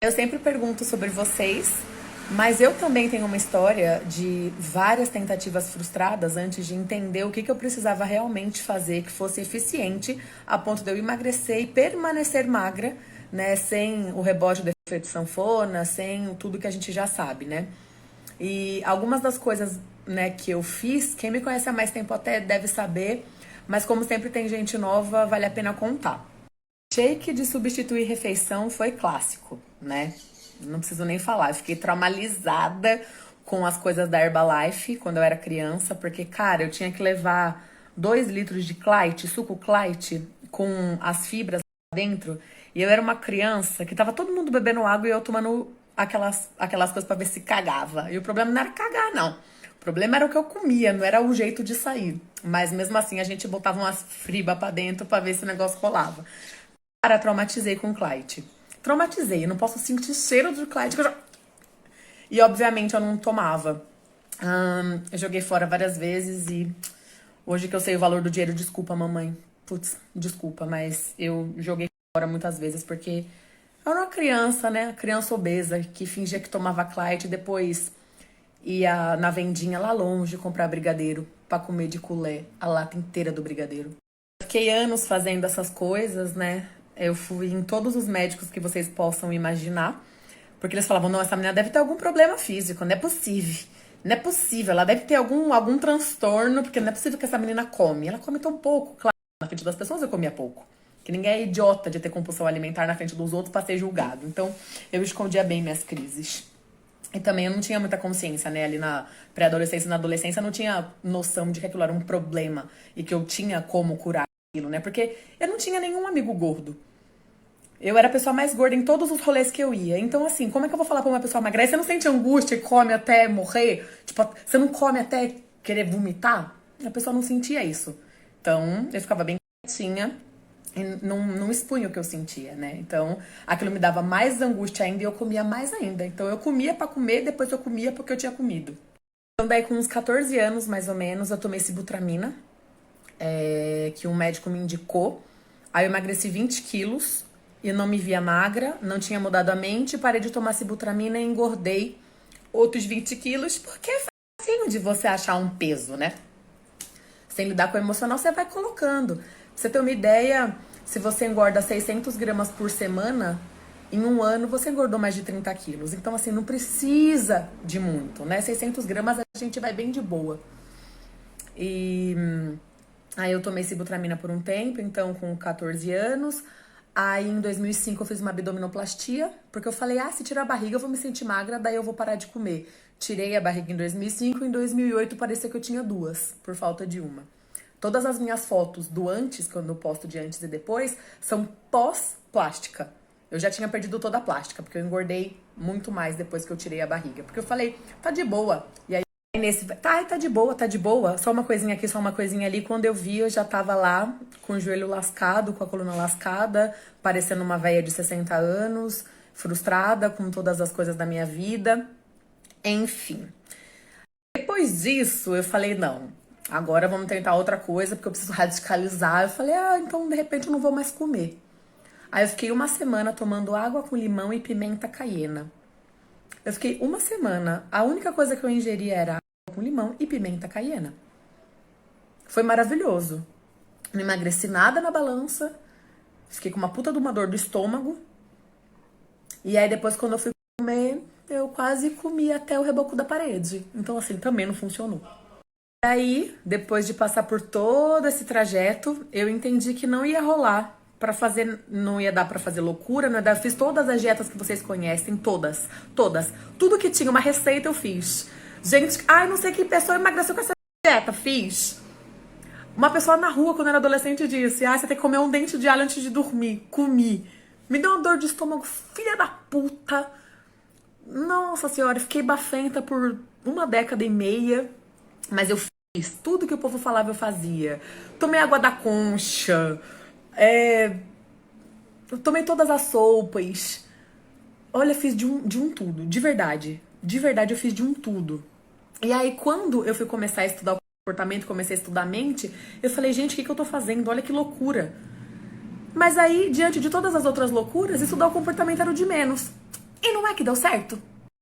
Eu sempre pergunto sobre vocês, mas eu também tenho uma história de várias tentativas frustradas antes de entender o que eu precisava realmente fazer que fosse eficiente a ponto de eu emagrecer e permanecer magra, né? Sem o rebote do efeito sanfona, sem tudo que a gente já sabe, né? E algumas das coisas, né, que eu fiz, quem me conhece há mais tempo até deve saber, mas como sempre tem gente nova, vale a pena contar. Shake de substituir refeição foi clássico, né? Não preciso nem falar. Eu fiquei traumatizada com as coisas da Herbalife quando eu era criança, porque, cara, eu tinha que levar 2 litros de Clyde, suco Clyde, com as fibras lá dentro. E eu era uma criança que tava todo mundo bebendo água e eu tomando aquelas coisas pra ver se cagava. E o problema não era cagar, não. O problema era o que eu comia, não era o jeito de sair. Mas mesmo assim a gente botava umas fribas pra dentro pra ver se o negócio rolava. Cara, traumatizei com o Clyde. Traumatizei, eu não posso sentir cheiro do Clyde que eu já... E obviamente eu não tomava. Eu joguei fora várias vezes e hoje que eu sei o valor do dinheiro, desculpa, mamãe. Putz, desculpa, mas eu joguei fora muitas vezes porque eu era uma criança, né? Criança obesa que fingia que tomava Clyde e depois ia na vendinha lá longe comprar brigadeiro pra comer de colher a lata inteira do brigadeiro. Fiquei anos fazendo essas coisas, né? Eu fui em todos os médicos que vocês possam imaginar, porque eles falavam, não, essa menina deve ter algum problema físico, não é possível. Não é possível, ela deve ter algum transtorno, porque não é possível que essa menina come. Ela come tão pouco, claro, na frente das pessoas eu comia pouco. Que ninguém é idiota de ter compulsão alimentar na frente dos outros pra ser julgado. Então, eu escondia bem minhas crises. E também eu não tinha muita consciência, né? Ali na pré-adolescência e na adolescência, eu não tinha noção de que aquilo era um problema e que eu tinha como curar aquilo, né? Porque eu não tinha nenhum amigo gordo. Eu era a pessoa mais gorda em todos os rolês que eu ia. Então, assim, como é que eu vou falar pra uma pessoa magra? Você não sente angústia e come até morrer? Tipo, você não come até querer vomitar? A pessoa não sentia isso. Então, eu ficava bem quietinha e não expunha o que eu sentia, né? Então, aquilo me dava mais angústia ainda e eu comia mais ainda. Então, eu comia pra comer, depois eu comia porque eu tinha comido. Então, daí com uns 14 anos, mais ou menos, eu tomei sibutramina, que um médico me indicou. Aí eu emagreci 20 quilos e não me via magra, não tinha mudado a mente, parei de tomar sibutramina e engordei outros 20 quilos, porque é facinho de você achar um peso, né? Sem lidar com o emocional, você vai colocando. Pra você ter uma ideia, se você engorda 600 gramas por semana, em um ano você engordou mais de 30 quilos. Então, assim, não precisa de muito, né? 600 gramas a gente vai bem de boa. E aí eu tomei sibutramina por um tempo, então com 14 anos. Aí em 2005 eu fiz uma abdominoplastia, porque eu falei, se tirar a barriga eu vou me sentir magra, daí eu vou parar de comer. Tirei a barriga em 2005, em 2008 parecia que eu tinha 2, por falta de uma. Todas as minhas fotos do antes, quando eu posto de antes e depois, são pós-plástica. Eu já tinha perdido toda a plástica, porque eu engordei muito mais depois que eu tirei a barriga. Porque eu falei, tá de boa. E aí nesse, tá de boa, só uma coisinha aqui, só uma coisinha ali. Quando eu vi, eu já tava lá com o joelho lascado, com a coluna lascada, parecendo uma velha de 60 anos, frustrada com todas as coisas da minha vida. Enfim. Depois disso, eu falei, não, agora vamos tentar outra coisa, porque eu preciso radicalizar. Eu falei, então de repente eu não vou mais comer. Aí eu fiquei uma semana tomando água com limão e pimenta caiena. Eu fiquei uma semana, a única coisa que eu ingeri era água com limão e pimenta caiena. Foi maravilhoso. Não emagreci nada na balança, fiquei com uma puta de uma dor do estômago. E aí depois quando eu fui comer, eu quase comi até o reboco da parede. Então assim, também não funcionou. E aí, depois de passar por todo esse trajeto, eu entendi que não ia rolar pra fazer, não ia dar pra fazer loucura, não ia dar, fiz todas as dietas que vocês conhecem, todas, todas. Tudo que tinha uma receita eu fiz. Gente, não sei que pessoa emagreceu com essa dieta, fiz. Uma pessoa na rua, quando eu era adolescente, disse, você tem que comer um dente de alho antes de dormir. Comi. Me deu uma dor de estômago, filha da puta. Nossa senhora, fiquei bafenta por 1 década e meia, mas eu fiz tudo que o povo falava, eu fazia. Tomei água da concha, eu tomei todas as sopas. Olha, fiz de um tudo, de verdade. De verdade, eu fiz de um tudo. E aí, quando eu fui começar a estudar o comportamento, comecei a estudar a mente, eu falei, gente, o que eu tô fazendo? Olha que loucura. Mas aí, diante de todas as outras loucuras, estudar o comportamento era o de menos. não é que deu certo?